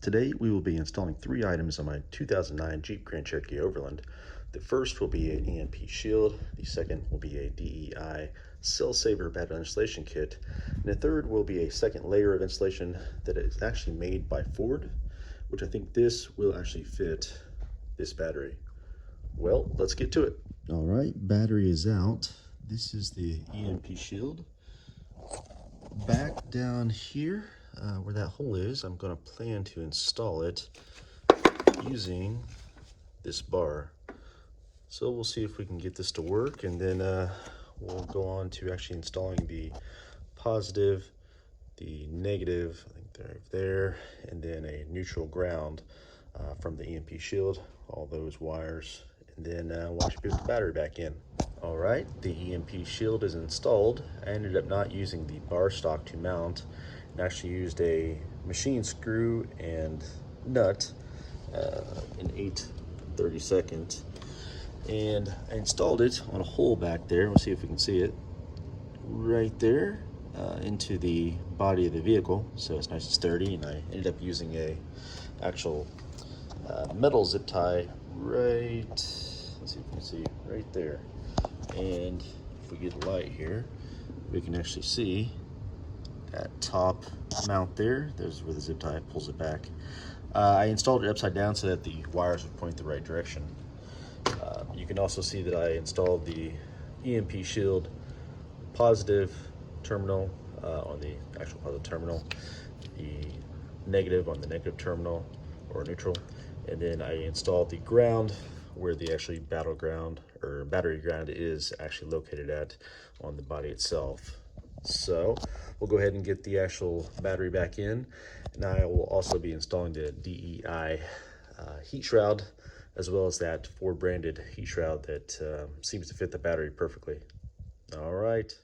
Today we will be installing 3 items on my 2009 Jeep Grand Cherokee Overland. The first will be an EMP shield, the second will be a DEI cell saver battery installation kit, and the third will be a second layer of insulation that is actually made by Ford, which I think this will actually fit this battery. Well, let's get to it. All right, battery is out. This is the EMP shield. Back down here, where that hole is, I'm going to plan to install it using this bar. So we'll see if we can get this to work, and then we'll go on to actually installing the positive, the negative, I think they're there, and then a neutral ground from the EMP shield, all those wires, and then we'll actually put the battery back in. All right, the EMP shield is installed. I ended up not using the bar stock to mount and actually used a machine screw and nut, an 8/32, and I installed it on a hole back there. We'll see if we can see it right there into the body of the vehicle, so it's nice and sturdy. And I ended up using a actual metal zip tie right, let's see if you can see right there. And if we get a light here, we can actually see that top mount there. There's where the zip tie pulls it back. I installed it upside down so that the wires would point the right direction. You can also see that I installed the EMP shield positive terminal on the actual positive terminal, the negative on the negative terminal or neutral, and then I installed the ground where the actually battleground or battery ground is actually located at on the body itself. So we'll go ahead and get the actual battery back in, and I will also be installing the DEI heat shroud, as well as that Ford branded heat shroud that seems to fit the battery perfectly. All right.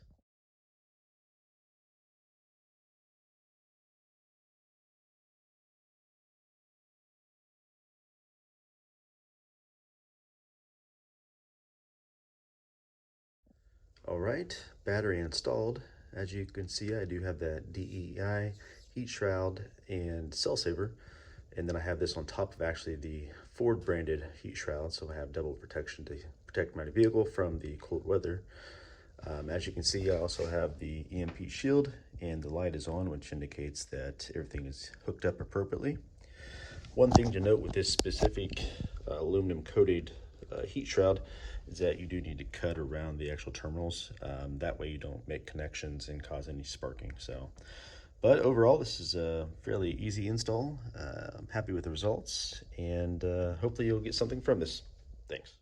All right, battery installed. As you can see, I do have that DEI heat shroud and cell saver, and then I have this on top of actually the Ford branded heat shroud, so I have double protection to protect my vehicle from the cold weather. As you can see, I also have the EMP shield, and the light is on, which indicates that everything is hooked up appropriately. One thing to note with this specific aluminum coated heat shroud is that you do need to cut around the actual terminals. That way you don't make connections and cause any sparking. But overall, this is a fairly easy install. I'm happy with the results, and hopefully you'll get something from this. Thanks.